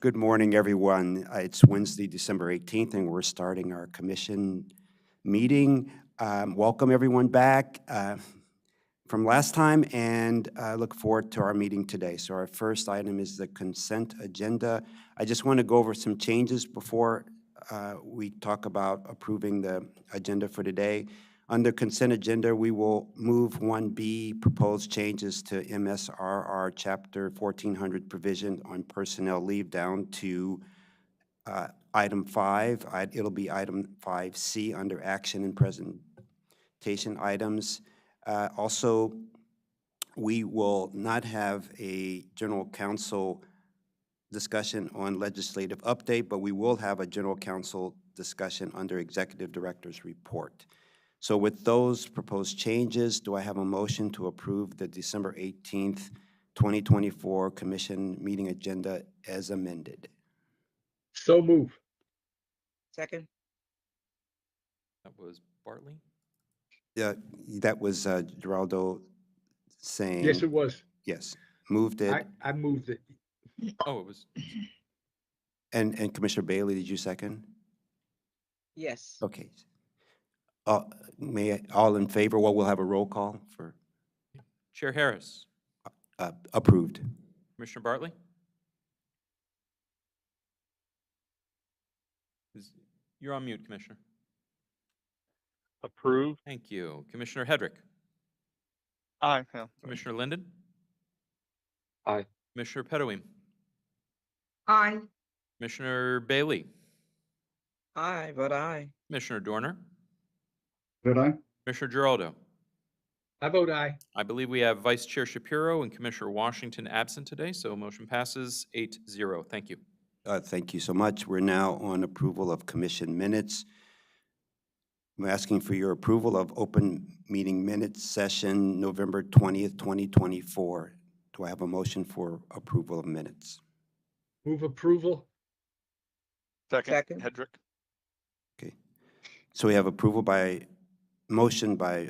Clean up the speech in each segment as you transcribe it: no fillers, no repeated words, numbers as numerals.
Good morning, everyone. It's Wednesday, December 18th, and we're starting our commission meeting. Welcome, everyone, back from last time, and I look forward to our meeting today. So our first item is the consent agenda. I just want to go over some changes before we talk about approving the agenda for today. Under consent agenda, we will move 1B, proposed changes to MSRR Chapter 1400 provision on personnel leave down to item 5. It'll be item 5C under action and presentation items. Also, we will not have a general counsel discussion on legislative update, but we will have a general counsel discussion under executive director's report. So with those proposed changes, do I have a motion to approve the December 18th, 2024 commission meeting agenda as amended? So move. Second. That was Bartley? Yeah, that was Geraldo saying. Yes, it was. Yes, moved it. I moved it. Oh, it was. And Commissioner Bailey, did you second? Yes. Okay. All in favor? Well, we'll have a roll call for Chair Harris. approved. Commissioner Bartley? You're on mute, Commissioner. Approved. Thank you. Commissioner Hedrick? Aye. Yeah. Commissioner Linden? Aye. Commissioner Pettawim? Aye. Commissioner Bailey? Aye, but aye. Commissioner Dorner? Did I? Commissioner Geraldo? I vote aye. I believe we have Vice Chair Shapiro and Commissioner Washington absent today, so motion passes 8-0. Thank you. Thank you so much. We're now on approval of commission minutes. I'm asking for your approval of open meeting minutes session November 20th, 2024. Do I have a motion for approval of minutes? Move approval. Second. Hedrick. Okay. So we have approval by motion by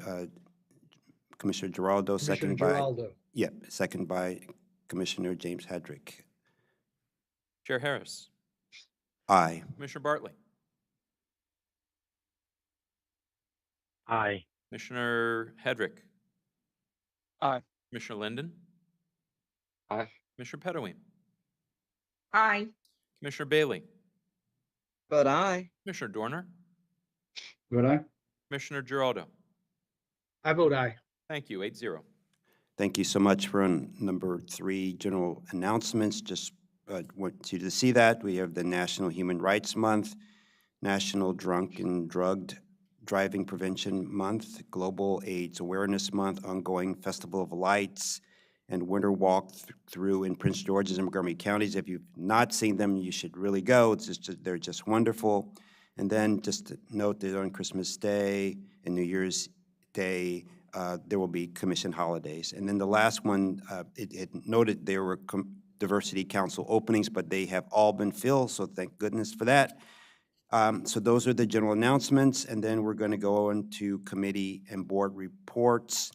Commissioner Geraldo, second by Geraldo. second by Commissioner James Hedrick. Chair Harris? Aye. Commissioner Bartley? Aye. Commissioner Hedrick? Aye. Commissioner Linden? Aye. Commissioner Pettawim? Aye. Commissioner Bailey? But aye. Commissioner Dorner? Did I? Commissioner Geraldo? I vote aye. Thank you. 8-0. Thank you so much for number 3, general announcements. Just want you to see that. We have the National Human Rights Month, National Drunk and Drugged Driving Prevention Month, Global AIDS Awareness Month, ongoing Festival of Lights, and winter walk through in Prince George's and Montgomery counties. If you've not seen them, you should really go. They're just wonderful. And then just to note that on Christmas Day and New Year's Day, there will be commission holidays. And then the last one, it noted there were Diversity Council openings, but they have all been filled, so thank goodness for that. So those are the general announcements, and then we're going to go into committee and board reports.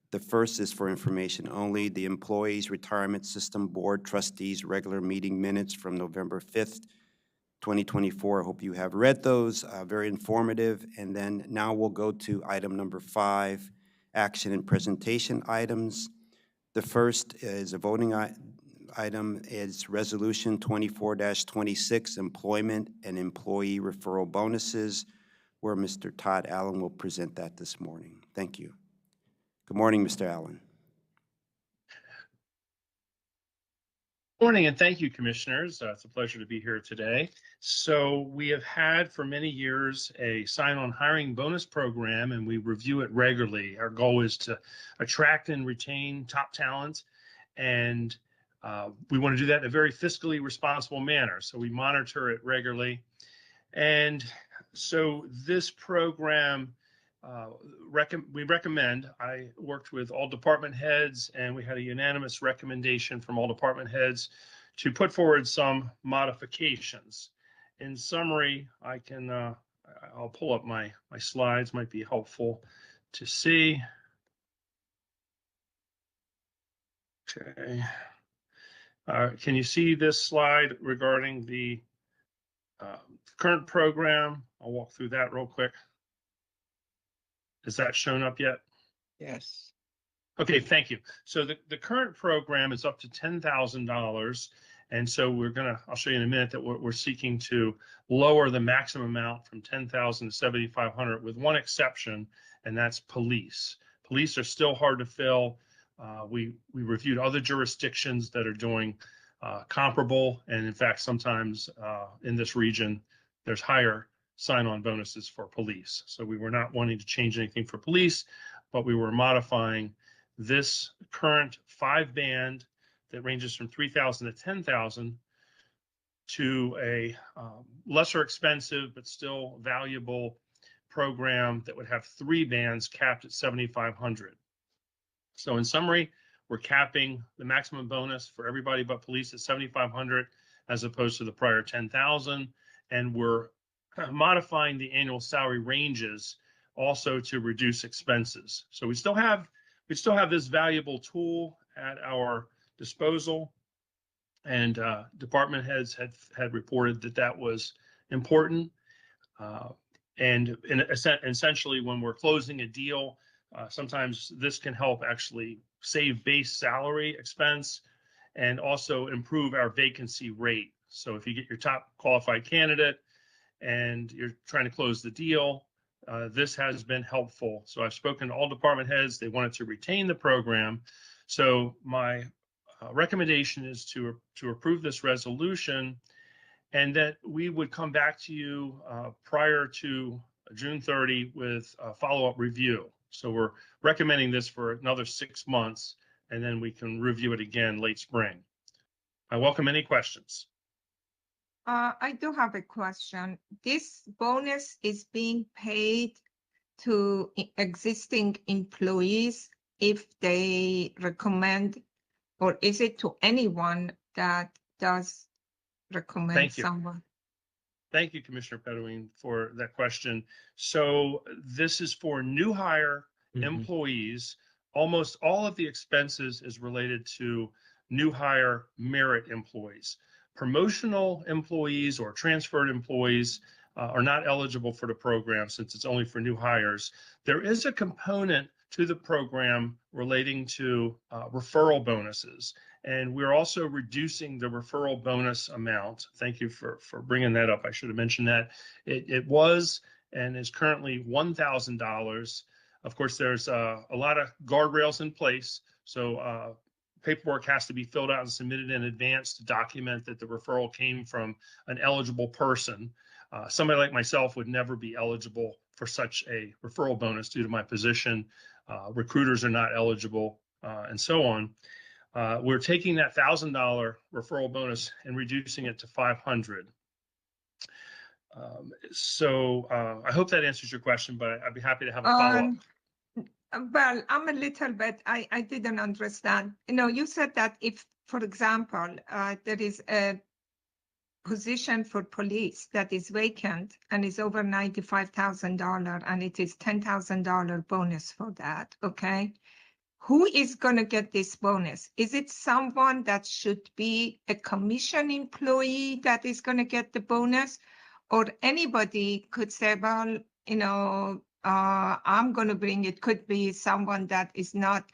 The first is for information only, the Employees Retirement System Board Trustees Regular Meeting Minutes from November 5th, 2024. I hope you have read those, very informative. And then now we'll go to item number 5, action and presentation items. The first is a voting item is Resolution 24-26, Employment and Employee Referral Bonuses, where Mr. Todd Allen will present that this morning. Thank you. Good morning, Mr. Allen. Morning, and thank you, commissioners. It's a pleasure to be here today. So we have had for many years a sign-on hiring bonus program, and we review it regularly. Our goal is to attract and retain top talent, and we want to do that in a very fiscally responsible manner. So we monitor it regularly. And so this program, we recommend, I worked with all department heads, and we had a unanimous recommendation from all department heads to put forward some modifications. In summary, I'll pull up my slides, might be helpful to see. Okay. Can you see this slide regarding the current program? I'll walk through that real quick. Is that shown up yet? Yes. Okay, thank you. So the current program is up to $10,000. And so I'll show you in a minute that we're seeking to lower the maximum amount from 10,000 to 7,500 with one exception, and that's police. Police are still hard to fill. We reviewed other jurisdictions that are doing comparable, and in fact, sometimes in this region, there's higher sign-on bonuses for police. So we were not wanting to change anything for police, but we were modifying this current 5-band that ranges from 3,000 to 10,000 to a lesser expensive but still valuable program that would have 3 bands capped at 7,500. So in summary, we're capping the maximum bonus for everybody but police at 7,500 as opposed to the prior 10,000, and we're modifying the annual salary ranges also to reduce expenses. So we still have this valuable tool at our disposal, and department heads had reported that was important. And essentially, when we're closing a deal, sometimes this can help actually save base salary expense and also improve our vacancy rate. So if you get your top qualified candidate and you're trying to close the deal, this has been helpful. So I've spoken to all department heads. They wanted to retain the program. So my recommendation is to approve this resolution, and that we would come back to you prior to June 30 with a follow-up review. So we're recommending this for another 6 months, and then we can review it again late spring. I welcome any questions. I do have a question. This bonus is being paid to existing employees if they recommend, or is it to anyone that does recommend Thank you. someone? Thank you, Commissioner Pedowin, for that question. So this is for new hire employees. Almost all of the expenses is related to new hire merit employees. Promotional employees or transferred employees are not eligible for the program since it's only for new hires. There is a component to the program relating to referral bonuses, and we're also reducing the referral bonus amount. Thank you for bringing that up. I should have mentioned that. It was and is currently $1,000. Of course, there's a lot of guardrails in place. So paperwork has to be filled out and submitted in advance to document that the referral came from an eligible person. Somebody like myself would never be eligible for such a referral bonus due to my position. Recruiters are not eligible, and so on. We're taking that $1,000 referral bonus and reducing it to $500. I hope that answers your question, but I'd be happy to have a follow-up. Well, I'm a little bit, I didn't understand. You said that if, for example, there is a position for police that is vacant and is over $95,000 and it is $10,000 bonus for that, okay? Who is going to get this bonus? Is it someone that should be a commission employee that is going to get the bonus? Or anybody could say, well, I'm going to bring, it could be someone that is not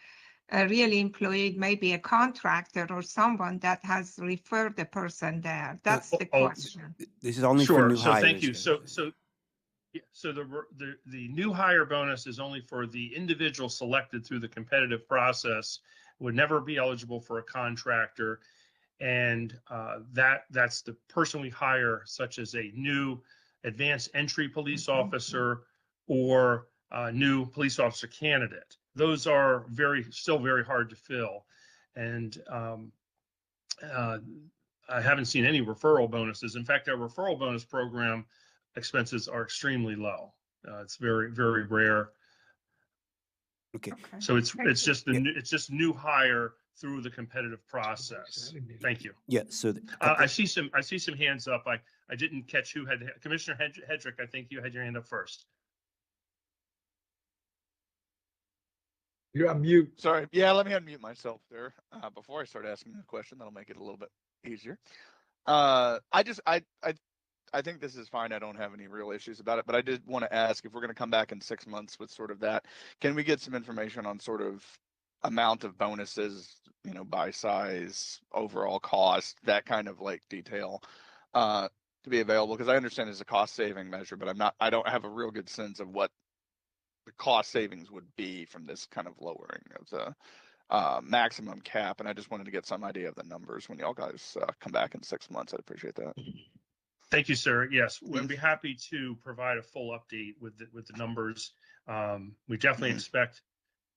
really employed, maybe a contractor or someone that has referred the person there. That's the question. This is only for Sure. new So hires. thank you. So the new hire bonus is only for the individual selected through the competitive process, would never be eligible for a contractor. And that's the person we hire, such as a new advanced entry police officer or a new police officer candidate. Those are still very hard to fill. And I haven't seen any referral bonuses. In fact, our referral bonus program expenses are extremely low. It's very, very rare. Okay. So it's just new hire through the competitive process. Thank you. Yeah. So I see some hands up. I didn't catch who had Commissioner Hedrick. I think you had your hand up first. You're on mute. Sorry. Yeah, let me unmute myself there before I start asking the question. That'll make it a little bit easier. I think this is fine. I don't have any real issues about it, but I did want to ask if we're going to come back in 6 months with sort of that, can we get some information on sort of amount of bonuses, you know, by size, overall cost, that kind of like detail to be available? Because I understand it's a cost saving measure, but I don't have a real good sense of what the cost savings would be from this kind of lowering of the maximum cap. And I just wanted to get some idea of the numbers when y'all guys come back in 6 months. I'd appreciate that. Thank you, sir. Yes, we'd be happy to provide a full update with the numbers. We definitely expect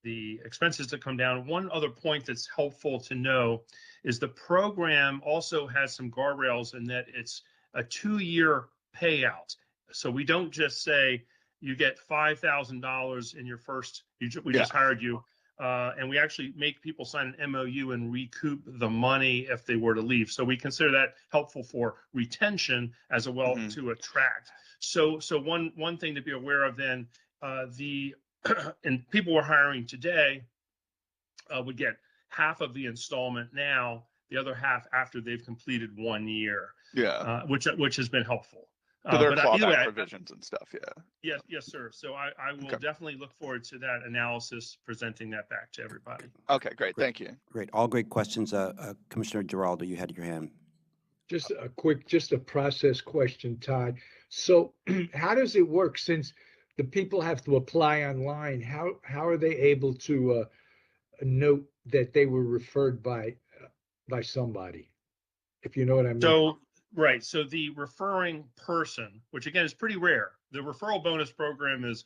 the expenses to come down. One other point that's helpful to know is the program also has some guardrails in that it's a 2-year payout. So we don't just say you get $5,000 in your first, we just hired you. And we actually make people sign an MOU and recoup the money if they were to leave. So we consider that helpful for retention as well to attract. So one thing to be aware of then, and people we're hiring today would get half of the installment now, the other half after they've completed 1 year. Yeah. Which has been helpful. So there are But either way, clawback provisions and stuff. Yeah. Yes, sir. So I will definitely look forward to that analysis, presenting that back to everybody. Okay, great. Thank you. Great. All great questions. Commissioner Giraldo, you had your hand. Just a process question, Todd. So how does it work since the people have to apply online? How are they able to note that they were referred by somebody? If you know what I mean. So, right. So the referring person, which again is pretty rare, the referral bonus program is,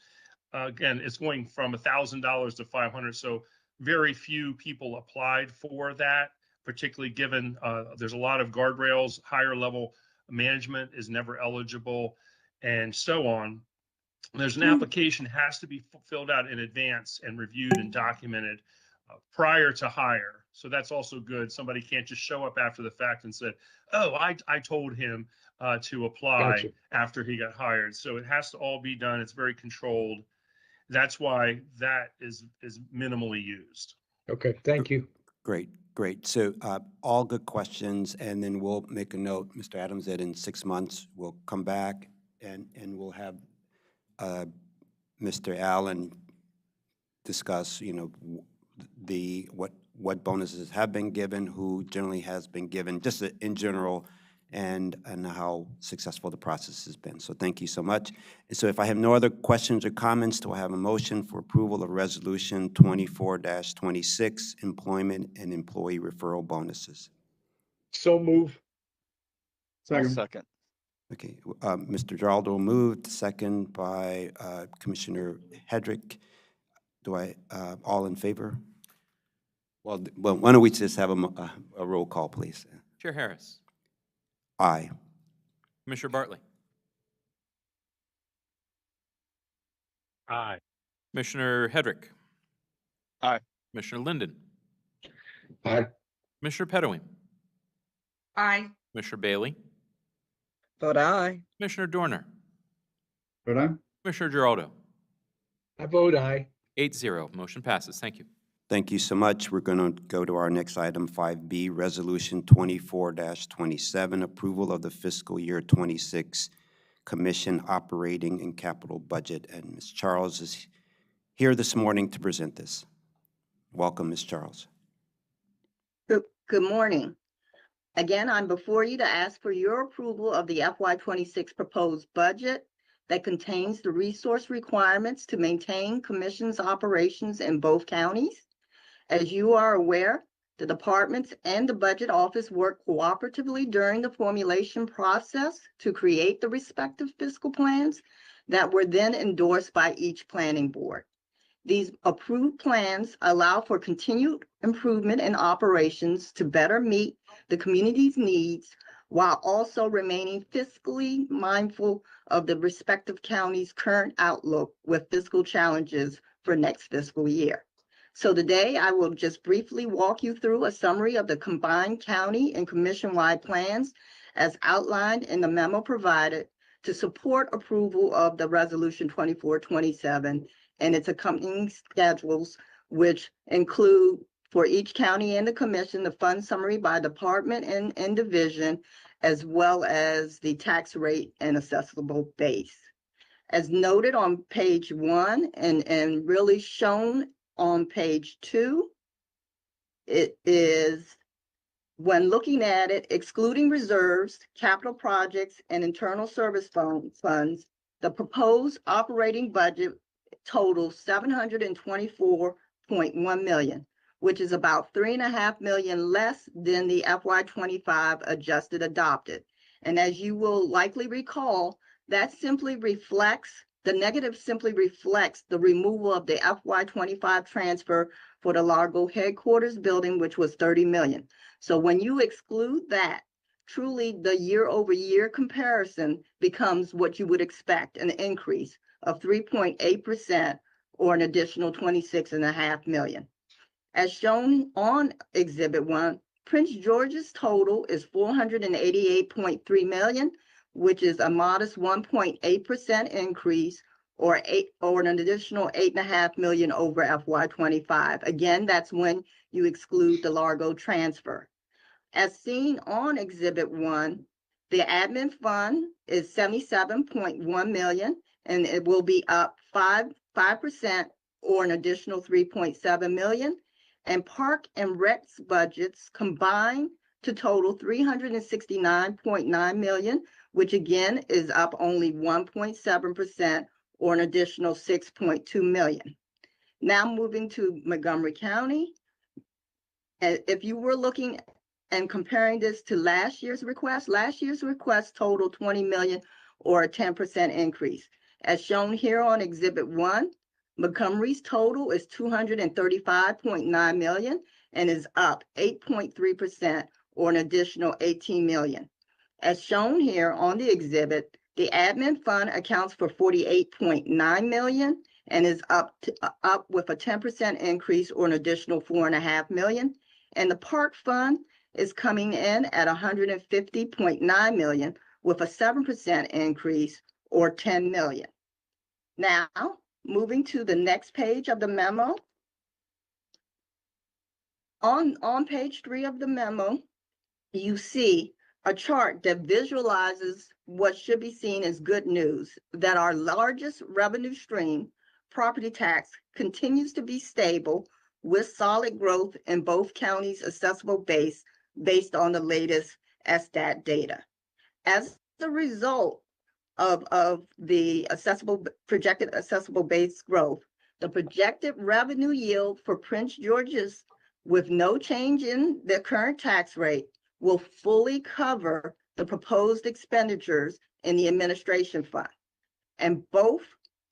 again, it's going from $1,000 to $500. So very few people applied for that, particularly given there's a lot of guardrails, higher level management is never eligible, and so on. There's an application has to be filled out in advance and reviewed and documented prior to hire. So that's also good. Somebody can't just show up after the fact and say, oh, I told him to apply after he got hired. So it has to all be done. It's very controlled. That's why that is minimally used. Okay, thank you. Great. So all good questions, and then we'll make a note, Mr. Adams, that in 6 months we'll come back and we'll have Mr. Allen discuss, you know, what bonuses have been given, who generally has been given, just in general, and how successful the process has been. So thank you so much. And so if I have no other questions or comments, do I have a motion for approval of Resolution 24-26, Employment and Employee Referral Bonuses? So move. Second. Okay, Mr. Giraldo moved, second by Commissioner Hedrick. Do I, all in favor? Well, why don't we just have a roll call, please? Chair Harris. Aye. Commissioner Bartley. Aye. Commissioner Hedrick. Aye. Commissioner Linden. Aye. Commissioner Pettaway. Aye. Commissioner Bailey. Vote aye. Commissioner Dorner. Vote aye. Commissioner Giraldo. I vote aye. 8-0. Motion passes. Thank you. Thank you so much. We're going to go to our next item, 5B, Resolution 24-27, approval of the fiscal year 26 Commission Operating and Capital Budget. And Ms. Charles is here this morning to present this. Welcome, Ms. Charles. Good morning. Again, I'm before you to ask for your approval of the FY26 proposed budget that contains the resource requirements to maintain Commission's operations in both counties. As you are aware, the departments and the Budget Office work cooperatively during the formulation process to create the respective fiscal plans that were then endorsed by each planning board. These approved plans allow for continued improvement in operations to better meet the community's needs while also remaining fiscally mindful of the respective county's current outlook with fiscal challenges for next fiscal year. So today I will just briefly walk you through a summary of the combined county and commission-wide plans as outlined in the memo provided to support approval of the Resolution 24-27 and its accompanying schedules which include for each county and the commission, the fund summary by department and division, as well as the tax rate and assessable base. As noted on page 1 and really shown on page 2, it is, when looking at it, excluding reserves, capital projects, and internal service funds, the proposed operating budget totals $724.1 million, which is about $3.5 million less than the FY25 adjusted adopted. And as you will likely recall, that simply reflects, the negative simply reflects the removal of the FY25 transfer for the Largo headquarters building, which was $30 million. So when you exclude that, truly the year-over-year comparison becomes what you would expect, an increase of 3.8% or an additional $26.5 million. As shown on Exhibit 1, Prince George's total is $488.3 million, which is a modest 1.8% increase or an additional $8.5 million over FY25. Again, that's when you exclude the Largo transfer. As seen on Exhibit 1, the admin fund is $77.1 million, and it will be up 5% or an additional $3.7 million. And Park and Rec's budgets combined to total $369.9 million, which again is up only 1.7% or an additional $6.2 million. Now moving to Montgomery County. If you were looking and comparing this to last year's request totaled $20 million or a 10% increase. As shown here on Exhibit 1, Montgomery's total is $235.9 million and is up 8.3% or an additional $18 million. As shown here on the exhibit, the admin fund accounts for $48.9 million and is up with a 10% increase or an additional $4.5 million. And the park fund is coming in at $150.9 million with a 7% increase or $10 million. Now, moving to the next page of the memo. On page 3 of the memo, you see a chart that visualizes what should be seen as good news, that our largest revenue stream, property tax, continues to be stable with solid growth in both counties' assessable base based on the latest SDAT data. As a result of the projected assessable base growth, the projected revenue yield for Prince George's, with no change in the current tax rate, will fully cover the proposed expenditures in the administration fund. And both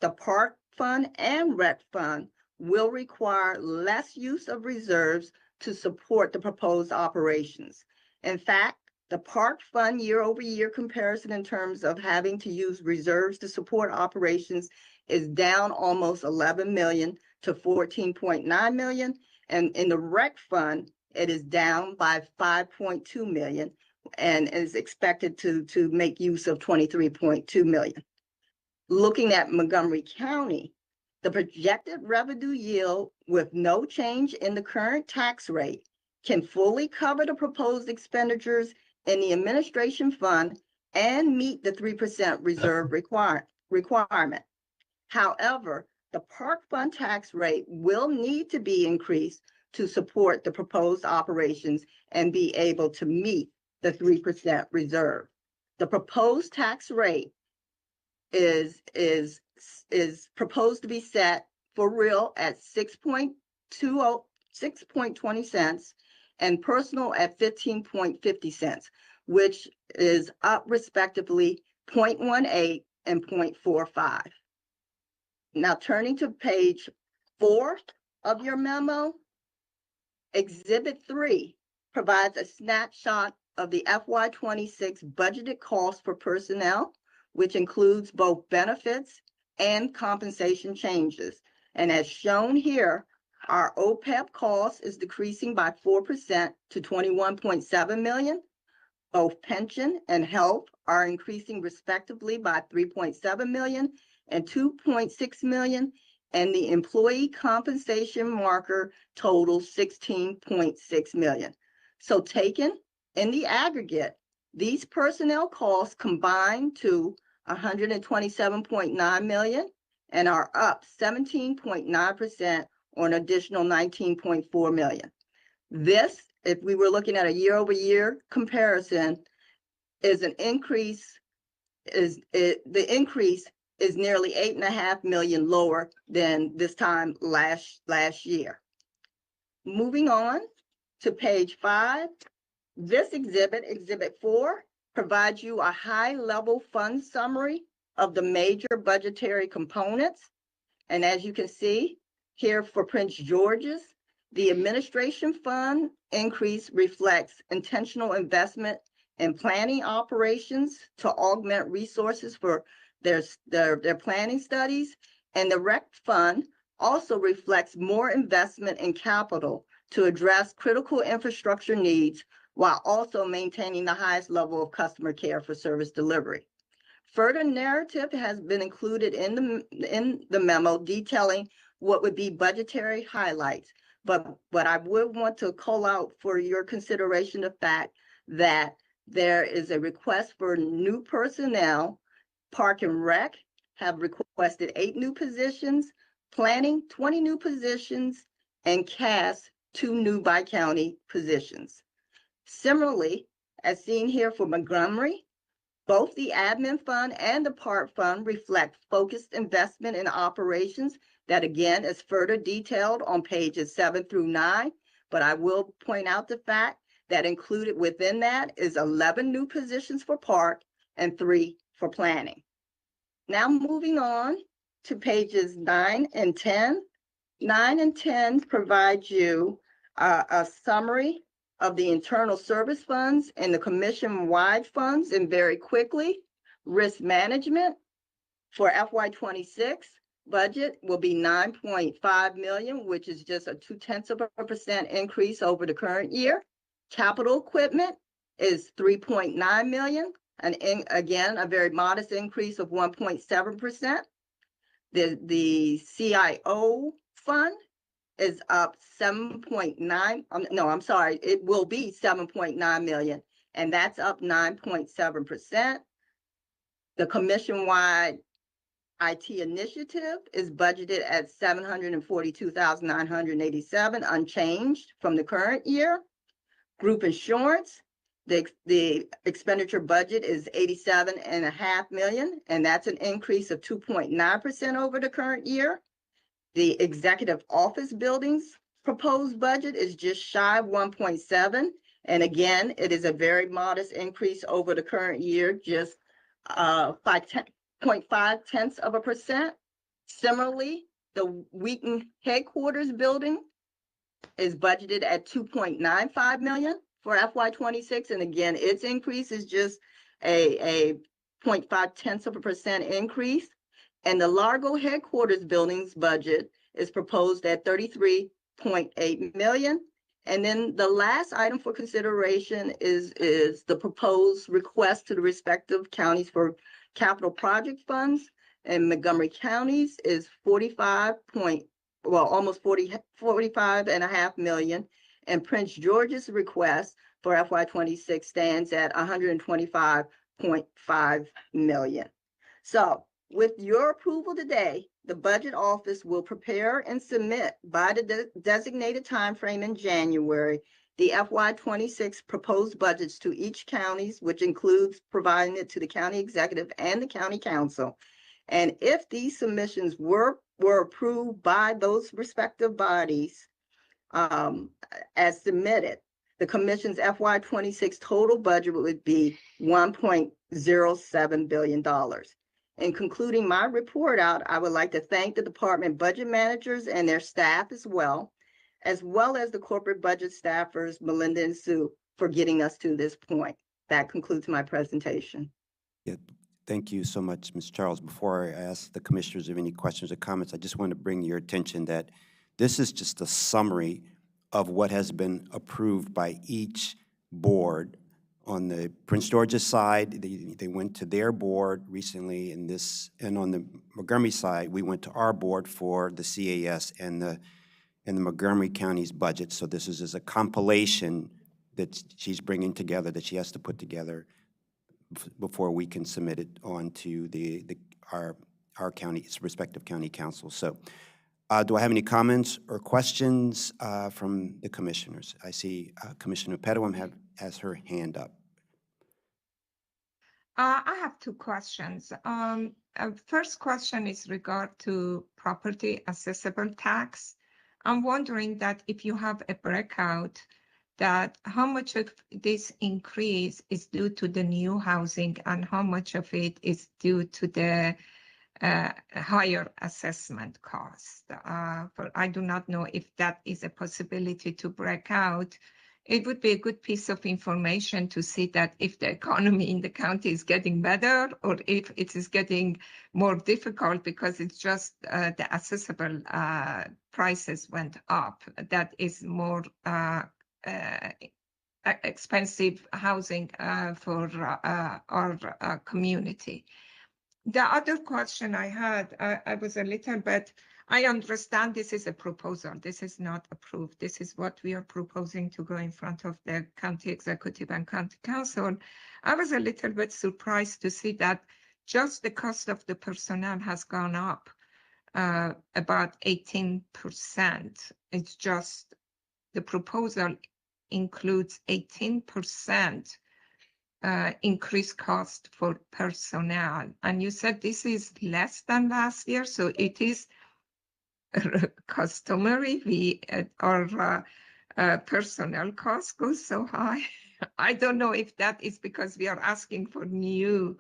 the park fund and rec fund will require less use of reserves to support the proposed operations. In fact, the park fund year-over-year comparison in terms of having to use reserves to support operations is down almost $11 million to $14.9 million. And in the rec fund, it is down by $5.2 million and is expected to make use of $23.2 million. Looking at Montgomery County, the projected revenue yield with no change in the current tax rate can fully cover the proposed expenditures in the administration fund and meet the 3% reserve requirement. However, the park fund tax rate will need to be increased to support the proposed operations and be able to meet the 3% reserve. The proposed tax rate is proposed to be set for real at 6.20 cents and personal at 15.50 cents, which is up respectively 0.18 and 0.45. Now turning to page 4 of your memo, Exhibit 3 provides a snapshot of the FY26 budgeted costs for personnel, which includes both benefits and compensation changes. And as shown here, our OPEB cost is decreasing by 4% to $21.7 million. Both pension and health are increasing respectively by $3.7 million and $2.6 million. and the employee compensation marker totals 16.6 million. So taken in the aggregate, these personnel costs combine to 127.9 million and are up 17.9% on additional 19.4 million. This, if we were looking at a year-over-year comparison, is an increase, the increase is nearly 8.5 million lower than this time last year. Moving on to page 5, this exhibit 4, provides you a high-level fund summary of the major budgetary components. And as you can see here for Prince George's, the administration fund increase reflects intentional investment in planning operations to augment resources for their planning studies. And the rec fund also reflects more investment in capital to address critical infrastructure needs while also maintaining the highest level of customer care for service delivery. Further narrative has been included in the memo detailing what would be budgetary highlights. But I would want to call out for your consideration the fact that there is a request for new personnel. Park and Rec have requested 8 new positions, Planning 20 new positions, and CAS 2 new by-county positions. Similarly, as seen here for Montgomery, both the admin fund and the park fund reflect focused investment in operations that again is further detailed on pages 7 through 9. But I will point out the fact that included within that is 11 new positions for park and 3 for planning. Now moving on to pages 9 and 10. 9 and 10 provide you a summary of the internal service funds and the commission-wide funds. And very quickly, risk management for FY26 budget will be 9.5 million, which is just a 0.2% increase over the current year. Capital equipment is 3.9 million, and again, a very modest increase of 1.7%. The CIO fund is up 7.9, I'm sorry, it will be 7.9 million, and that's up 9.7%. The commission-wide IT initiative is budgeted at 742,987, unchanged from the current year. Group insurance, the expenditure budget is 87.5 million, and that's an increase of 2.9% over the current year. The executive office buildings proposed budget is just shy of 1.7. And again, it is a very modest increase over the current year, just 0.5%. Similarly, the Wheaton headquarters building is budgeted at 2.95 million for FY26. And again, its increase is just a 0.5% increase. And the Largo headquarters building's budget is proposed at 33.8 million. And then the last item for consideration is the proposed request to the respective counties for capital project funds. And Montgomery counties is almost 45.5 million. And Prince George's request for FY26 stands at 125.5 million. So, with your approval today, the Budget Office will prepare and submit by the designated timeframe in January the FY26 proposed budgets to each counties, which includes providing it to the county executive and the county council. And if these submissions were approved by those respective bodies as submitted, the Commission's FY26 total budget would be $1.07 billion. In concluding my report out, I would like to thank the department budget managers and their staff as well as the corporate budget staffers, Melinda and Sue, for getting us to this point. That concludes my presentation. Yeah, thank you so much, Ms. Charles. Before I ask the commissioners if any questions or comments, I just want to bring your attention that this is just a summary of what has been approved by each board on the Prince George's side, they went to their board recently, and on the Montgomery side, we went to our board for the CAS and the Montgomery County's budget. So this is a compilation that she's bringing together, that she has to put together before we can submit it on to our county's respective county council. So do I have any comments or questions from the commissioners? I see Commissioner Pedawam has her hand up. I have two questions. First question is regard to property assessable tax. I'm wondering that if you have a breakout, that how much of this increase is due to the new housing and how much of it is due to the higher assessment cost. But I do not know if that is a possibility to break out. It would be a good piece of information to see that if the economy in the county is getting better or if it is getting more difficult because it's just the assessable prices went up. That is more expensive housing for our community. The other question I had, I was a little bit, I understand this is a proposal. This is not approved. This is what we are proposing to go in front of the county executive and county council. I was a little bit surprised to see that just the cost of the personnel has gone up about 18%. It's just the proposal includes 18% increased cost for personnel. And you said this is less than last year, so it is customary. Our personnel cost goes so high. I don't know if that is because we are asking for new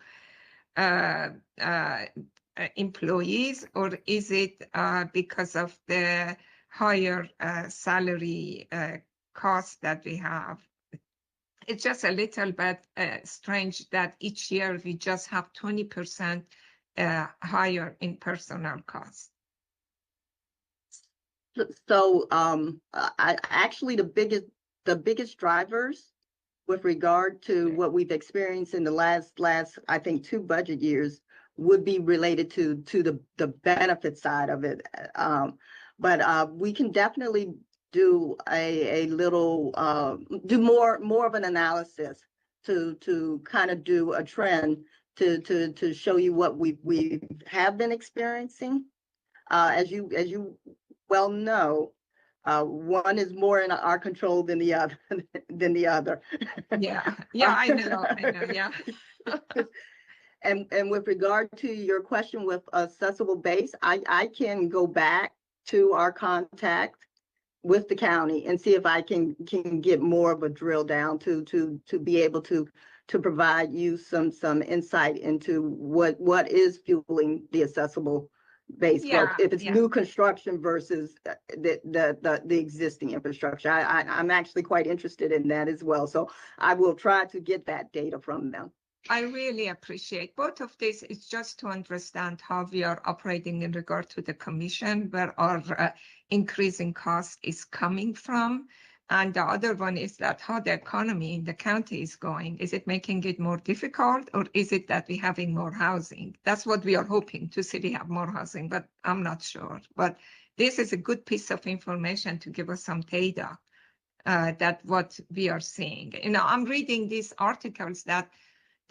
employees, or is it because of the higher salary cost that we have? It's just a little bit strange that each year we just have 20% higher in personnel costs. So actually the biggest drivers with regard to what we've experienced in the last I think 2 budget years would be related to the benefit side of it. But we can definitely do a little do more of an analysis to kind of do a trend to show you what we have been experiencing. As you well know, one is more in our control than the other. Yeah, I know, yeah. And with regard to your question with accessible base, I can go back to our contact with the county and see if I can get more of a drill down to be able to provide you some insight into what is fueling the accessible base growth, if it's new construction versus the existing infrastructure. I'm actually quite interested in that as well. So I will try to get that data from them. I really appreciate both of this. It's just to understand how we are operating in regard to the commission, where our increasing cost is coming from. And the other one is that how the economy in the county is going. Is it making it more difficult, or is it that we're having more housing? That's what we are hoping to see. We have more housing, but I'm not sure. But this is a good piece of information to give us some data that what we are seeing. You know, I'm reading these articles that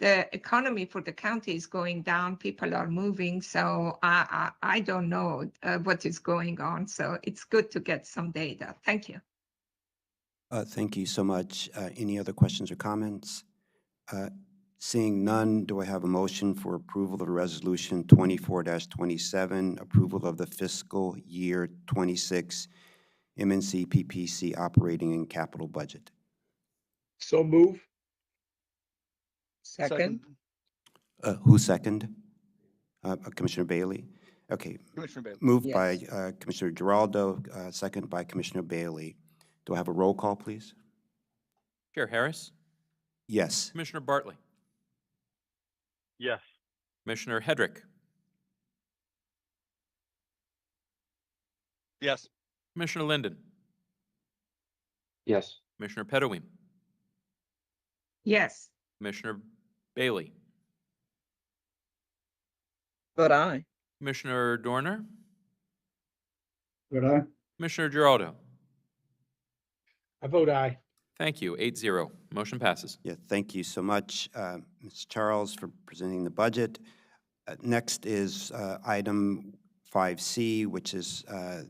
the economy for the county is going down, people are moving, so I don't know what is going on. So it's good to get some data. Thank you. Thank you so much. Any other questions or comments? Seeing none, do I have a motion for approval of Resolution 24-27, approval of the fiscal year 26 M-NCPPC operating and capital budget? So move. Second. Who second? Commissioner Bailey? Okay. Commissioner Bailey. Moved by Yes. Commissioner Giraldo, second by Commissioner Bailey. Do I have a roll call, please? Chair Harris, Yes. Commissioner Bartley, Yes. Commissioner Hedrick, Yes. Commissioner Linden, Yes. Commissioner Pedawim, Yes. Commissioner Bailey, Vote aye. Commissioner Dorner, Vote aye. Commissioner Giraldo. I vote aye. Thank you. 8-0. Motion passes. Yeah, thank you so much, Ms. Charles, for presenting the budget. Next is item 5C, which is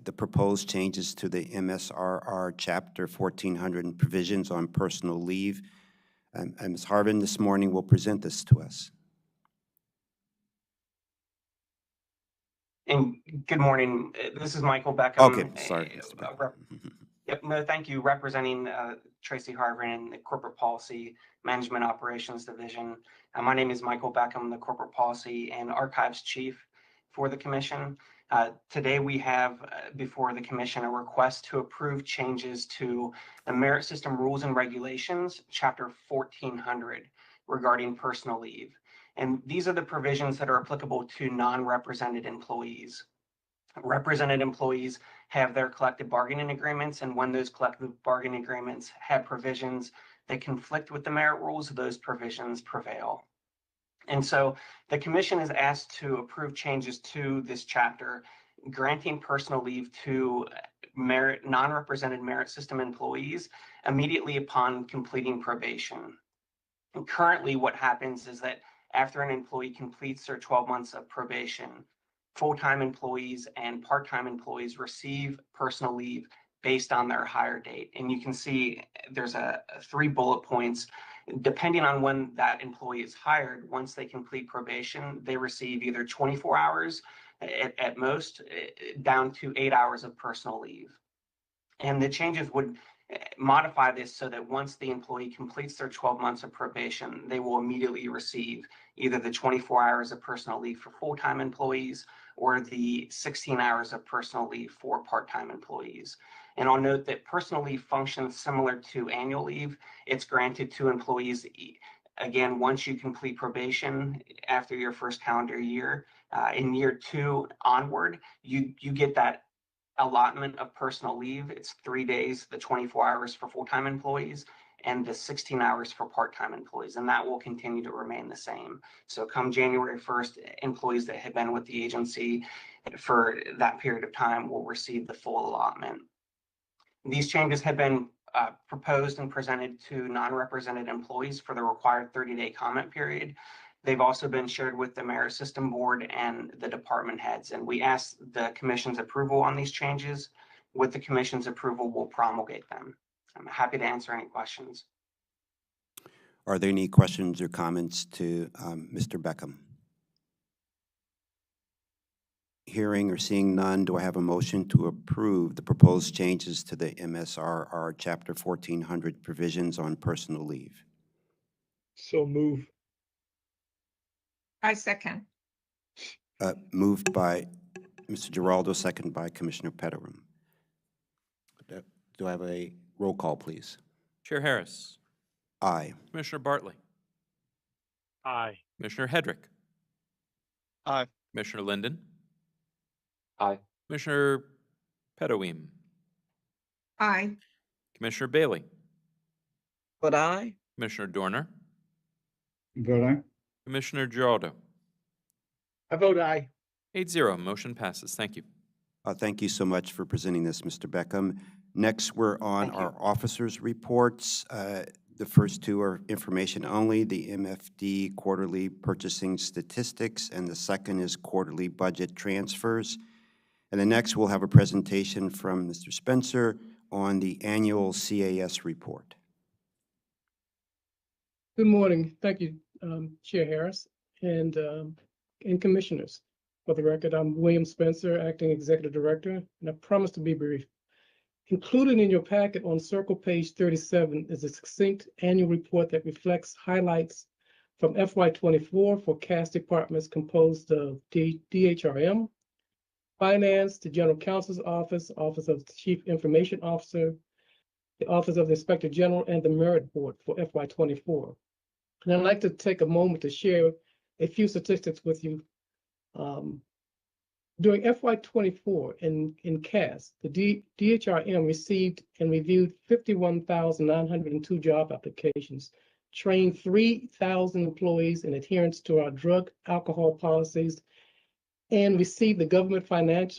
the proposed changes to the MSRR Chapter 1400 and provisions on personal leave. And Ms. Harvin this morning will present this to us. And good morning. This is Michael Beckham. Okay, sorry, Mr. Becker. Yep, no, thank you. Representing Tracy Harvin in the Corporate Policy Management Operations Division. My name is Michael Beckham, the Corporate Policy and Archives Chief for the Commission. Today we have before the Commission a request to approve changes to the Merit System Rules and Regulations, Chapter 1400, regarding personal leave. And these are the provisions that are applicable to non-represented employees. Represented employees have their collective bargaining agreements, and when those collective bargaining agreements have provisions that conflict with the merit rules, those provisions prevail. And so the Commission is asked to approve changes to this chapter, granting personal leave to non-represented merit system employees immediately upon completing probation. And currently what happens is that after an employee completes their 12 months of probation, full-time employees and part-time employees receive personal leave based on their hire date. And you can see there's 3 bullet points. Depending on when that employee is hired, once they complete probation, they receive either 24 hours at most, down to 8 hours of personal leave. And the changes would modify this so that once the employee completes their 12 months of probation, they will immediately receive either the 24 hours of personal leave for full-time employees or the 16 hours of personal leave for part-time employees. And I'll note that personal leave functions similar to annual leave. It's granted to employees, again, once you complete probation after your first calendar year. In year 2 onward, you get that allotment of personal leave. It's 3 days, the 24 hours for full-time employees and the 16 hours for part-time employees, and that will continue to remain the same. So come January 1st, employees that have been with the agency for that period of time will receive the full allotment. These changes have been proposed and presented to non-represented employees for the required 30-day comment period. They've also been shared with the Merit System Board and the department heads, and we ask the Commission's approval on these changes. With the Commission's approval, we'll promulgate them. I'm happy to answer any questions. Are there any questions or comments to Mr. Beckham? Hearing or seeing none, do I have a motion to approve the proposed changes to the MSRR Chapter 1400 provisions on personal leave? So move. I second. Moved by Mr. Giraldo, second by Commissioner Pettigrew. Do I have a roll call, please? Chair Harris, Aye. Commissioner Bartley, Aye. Commissioner Hedrick, Aye. Commissioner Linden, Aye. Commissioner Pettawim, Aye. Commissioner Bailey, Vote aye. Commissioner Dorner, Vote aye. Commissioner Giraldo. I vote aye. 8-0. Motion passes. Thank you. Thank you so much for presenting this, Mr. Beckham. Next, we're on Thank you. our officers' reports. The first 2 are information only, the MFD quarterly purchasing statistics, and the second is quarterly budget transfers. And the next, we'll have a presentation from Mr. Spencer on the annual CAS report. Good morning. Thank you, Chair Harris and Commissioners. For the record, I'm William Spencer, Acting Executive Director, and I promise to be brief. Included in your packet on circle page 37 is a succinct annual report that reflects highlights from FY24 for CAS departments composed of DHRM, Finance, the General Counsel's Office, Office of the Chief Information Officer, the Office of the Inspector General, and the Merit Board for FY24. And I'd like to take a moment to share a few statistics with you. During FY24 in CAS, the DHRM received and reviewed 51,902 job applications, trained 3,000 employees in adherence to our drug alcohol policies, and received the Government Finance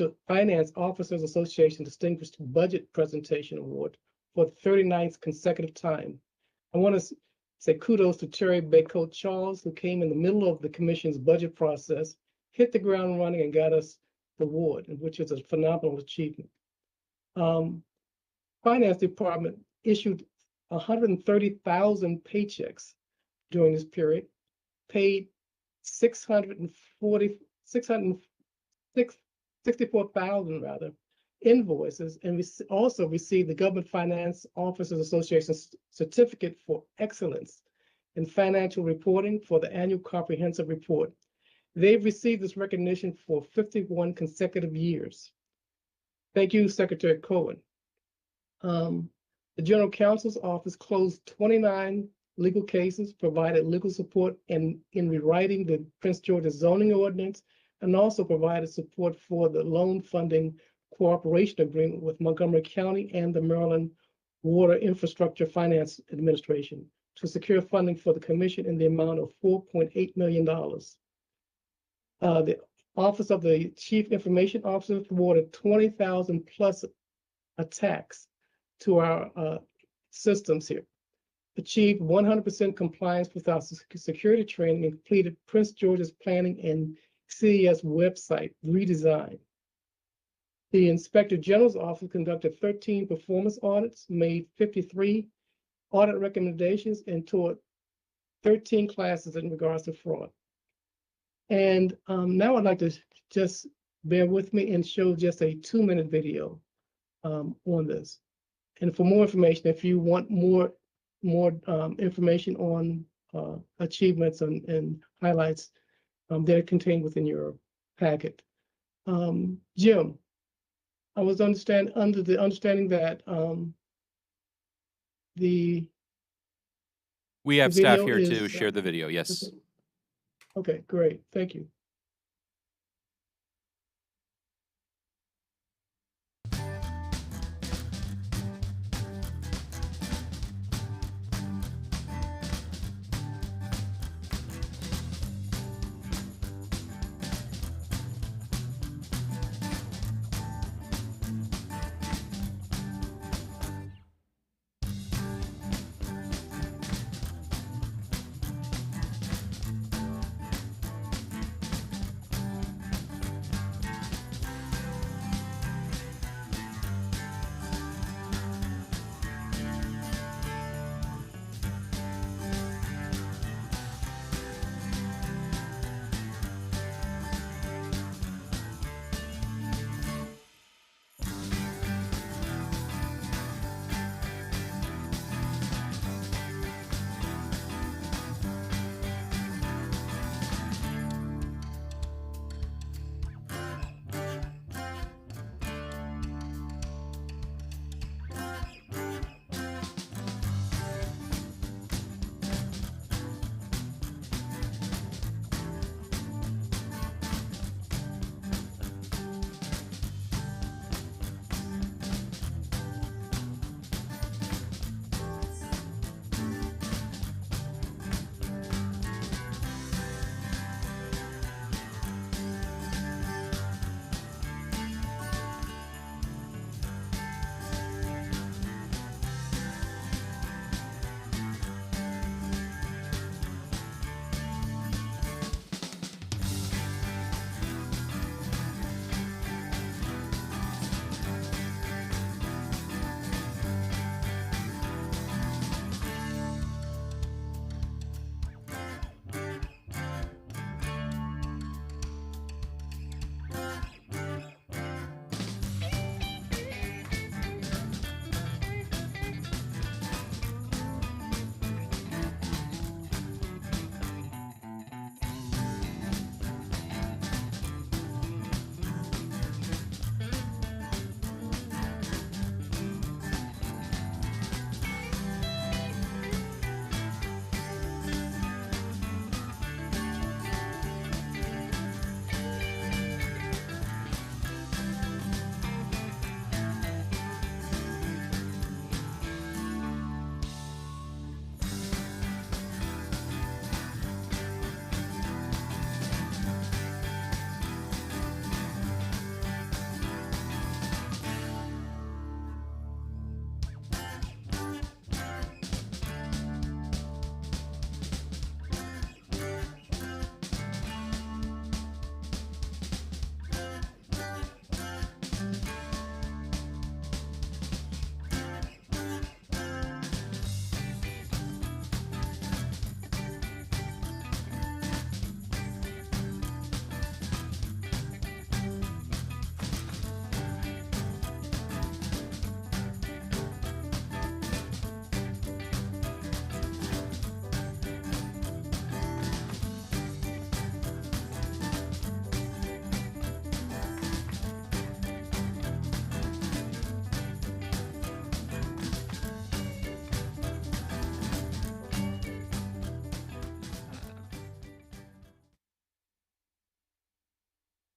Officers Association Distinguished Budget Presentation Award for the 39th consecutive time. I want to say kudos to Terry Baycoat Charles, who came in the middle of the commission's budget process, hit the ground running, and got us the award, which is a phenomenal achievement. Finance Department issued 130,000 paychecks during this period, paid 64,000 rather invoices, and we also received the Government Finance Officers Association Certificate for Excellence in Financial Reporting for the Annual Comprehensive Report. They've received this recognition for 51 consecutive years. Thank you, Secretary Cohen. The General Counsel's Office closed 29 legal cases, provided legal support in rewriting the Prince George's zoning ordinance, and also provided support for the loan funding cooperation agreement with Montgomery County and the Maryland Water Infrastructure Finance Administration to secure funding for the commission in the amount of $4.8 million. The Office of the Chief Information Officer awarded 20,000 plus attacks to our systems here, achieved 100% compliance with our security training, and completed Prince George's Planning and CES website redesign. The Inspector General's Office conducted 13 performance audits, made 53 audit recommendations, and taught 13 classes in regards to fraud. And now I'd like to just bear with me and show just a 2-minute video on this. And for more information, if you want more information on achievements and highlights, they're contained within your packet. Jim, I was under the understanding that We have the staff video here to is, share the video, yes. okay, great, thank you.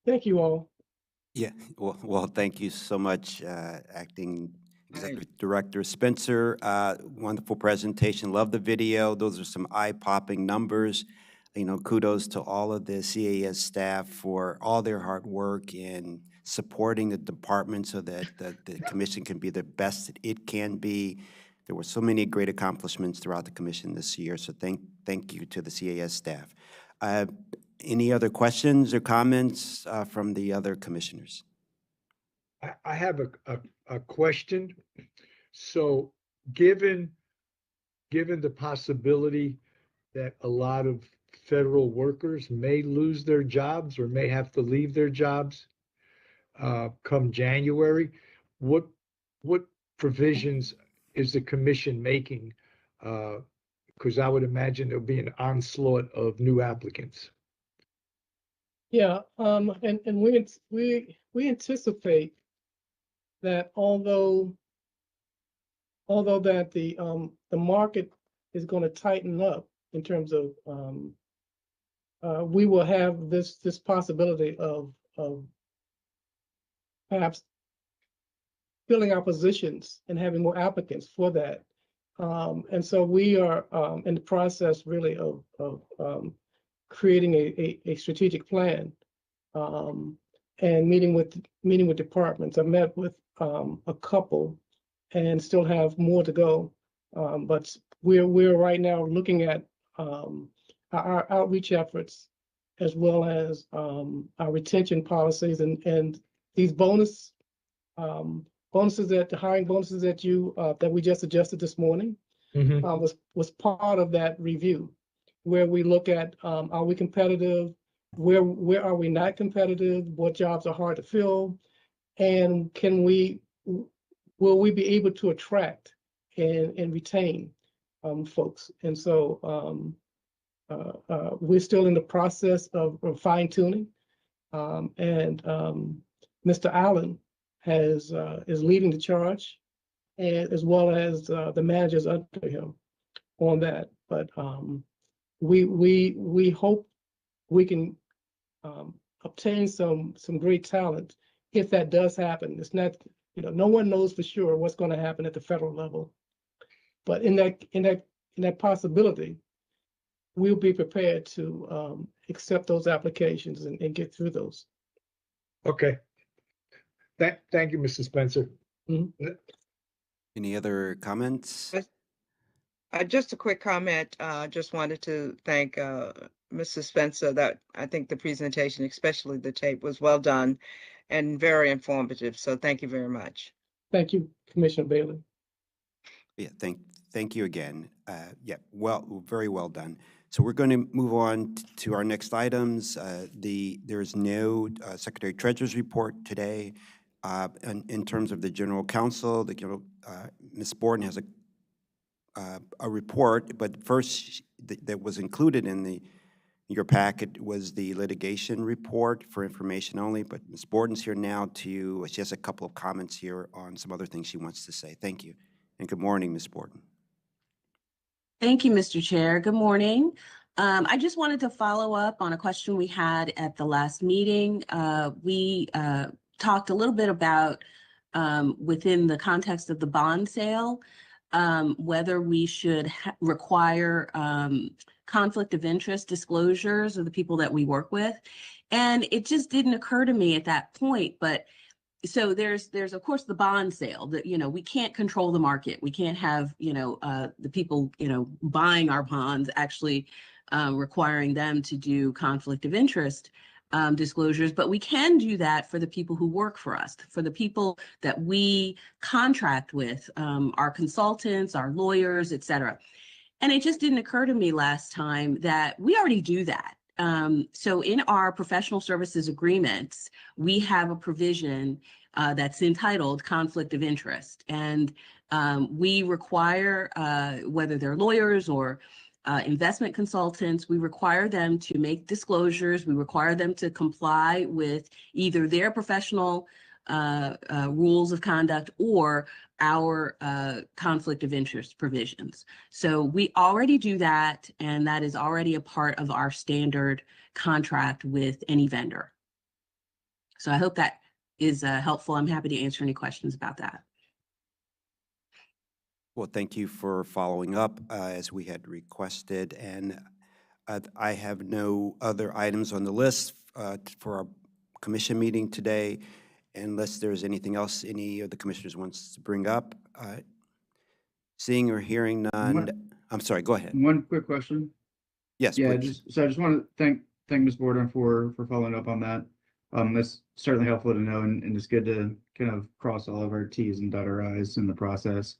Thank you all. Yeah, well, thank you so much, Acting Executive Director Spencer. Wonderful presentation. Love the video. Those are some eye-popping numbers. You know, kudos to all of the CAS staff for all their hard work in supporting the department so that the commission can be the best that it can be. There were so many great accomplishments throughout the commission this year, so thank you to the CAS staff. Any other questions or comments from the other commissioners? I have a question. So given the possibility that a lot of federal workers may lose their jobs or may have to leave their jobs come January, what provisions is the commission making? Because I would imagine there'll be an onslaught of new applicants. Yeah, and we anticipate that although that the market is going to tighten up in terms of we will have this possibility of perhaps filling our positions and having more applicants for that. And so we are in the process really of creating a strategic plan and meeting with departments. I met with a couple and still have more to go. But we're right now looking at our outreach efforts as well as our retention policies and these bonuses that the hiring bonuses that we just adjusted this morning was part of that review, where we look at are we competitive, where are we not competitive, what jobs are hard to fill, and will we be able to attract and retain folks. And so we're still in the process of fine tuning, and Mr. Allen is leading the charge, and as well as the managers under him on that. But we hope we can obtain some great talent if that does happen. It's not, no one knows for sure what's going to happen at the federal level, but in that possibility, we'll be prepared to accept those applications and get through those. Okay. Thank you, Mr. Spencer. Any other comments? Just a quick comment. Just wanted to thank Mrs. Spencer. That I think the presentation, especially the tape, was well done and very informative. So thank you very much. Thank you, Commissioner Bailey. Yeah, thank you again. Yeah, very well done. So we're going to move on to our next items. There is no Secretary Treasurer's report today. In terms of the General Counsel, Ms. Borden has a report, but first that was included in your packet was the litigation report for information only, but Ms. Borden's here now she has a couple of comments here on some other things she wants to say. Thank you. And good morning, Ms. Borden. Thank you, Mr. Chair. Good morning. I just wanted to follow up on a question we had at the last meeting. We talked a little bit about, within the context of the bond sale, whether we should require conflict of interest disclosures of the people that we work with. And it just didn't occur to me at that point, but so there's of course the bond sale that, we can't control the market. We can't have, the people, buying our bonds actually requiring them to do conflict of interest disclosures, but we can do that for the people who work for us, for the people that we contract with, our consultants, our lawyers, et cetera. And it just didn't occur to me last time that we already do that. So in our professional services agreements, we have a provision that's entitled conflict of interest. And we require, whether they're lawyers or investment consultants, we require them to make disclosures. We require them to comply with either their professional rules of conduct or our conflict of interest provisions. So we already do that, and that is already a part of our standard contract with any vendor. So I hope that is helpful. I'm happy to answer any questions about that. Well, thank you for following up as we had requested. And I have no other items on the list for our commission meeting today, unless there's anything else any of the commissioners wants to bring up. Seeing or hearing none, I'm sorry, go ahead. One quick question. Yes, Yeah, please. I just want to thank Ms. Borden for following up on that. That's certainly helpful to know, and it's good to kind of cross all of our T's and dot our I's in the process.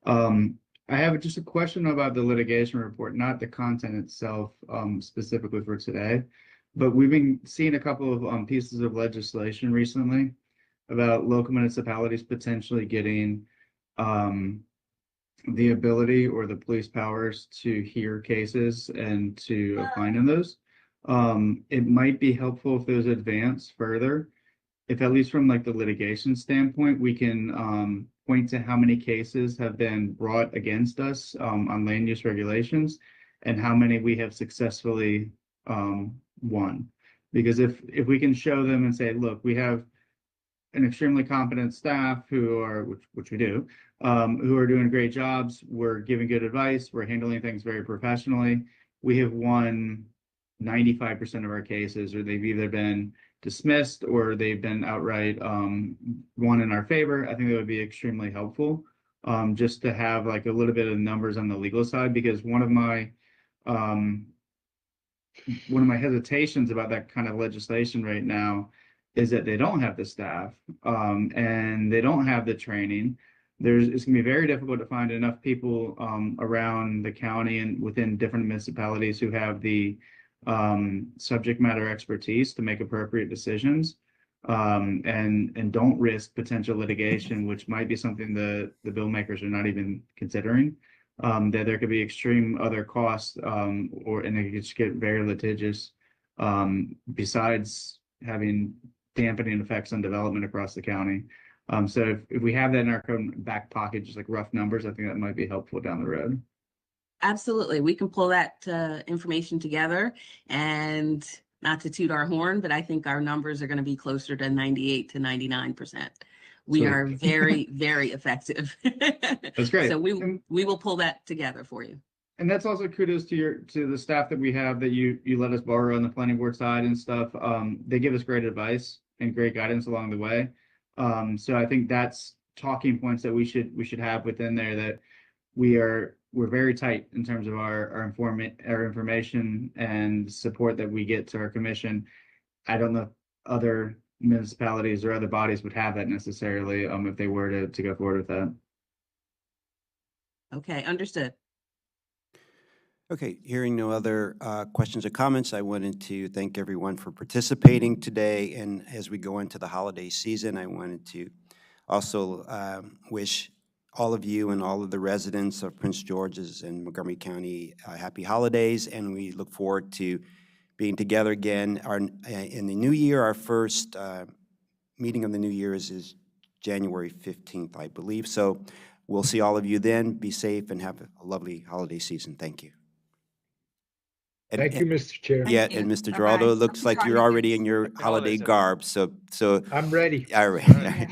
I have just a question about the litigation report, not the content itself, specifically for today, but we've been seeing a couple of pieces of legislation recently about local municipalities potentially getting the ability or the police powers to hear cases and to opine on those. It might be helpful if those advance further, if at least from like the litigation standpoint, we can point to how many cases have been brought against us on land use regulations and how many we have successfully won. Because if we can show them and say, look, we have an extremely competent staff who are, which we do, who are doing great jobs. We're giving good advice. We're handling things very professionally. We have won 95% of our cases, or they've either been dismissed or they've been outright won in our favor. I think that would be extremely helpful, just to have like a little bit of numbers on the legal side, because one of my hesitations about that kind of legislation right now is that they don't have the staff and they don't have the training. It's gonna be very difficult to find enough people around the county and within different municipalities who have the subject matter expertise to make appropriate decisions and don't risk potential litigation, which might be something the bill makers are not even considering. That there could be extreme other costs and it could just get very litigious besides having dampening effects on development across the county. So if we have that in our back pocket, just like rough numbers, I think that might be helpful down the road. Absolutely. We can pull that information together, and not to toot our horn, but I think our numbers are going to be closer to 98 to 99%. We Sweet. are very, very effective. That's great. So we will pull that together for you. And that's also kudos to the staff that we have that you let us borrow on the planning board side and stuff. They give us great advice and great guidance along the way. So I think that's talking points that we should have within there, that we're very tight in terms of our information and support that we get to our commission. I don't know if other municipalities or other bodies would have that necessarily if they were to go forward with that. Okay, understood. Okay, hearing no other questions or comments, I wanted to thank everyone for participating today. And as we go into the holiday season, I wanted to also wish all of you and all of the residents of Prince George's and Montgomery County happy holidays. And we look forward to being together again in the new year. Our first meeting of the new year is January 15th, I believe. So we'll see all of you then. Be safe and have a lovely holiday season. Thank you. Thank you, Mr. Chair. Yeah, Thank and you. Mr. Bye-bye. Geraldo, it looks like you're already in your Happy holiday holidays, garb, so I'm ready. all right.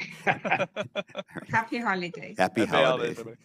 Happy holidays. Happy holidays. everybody.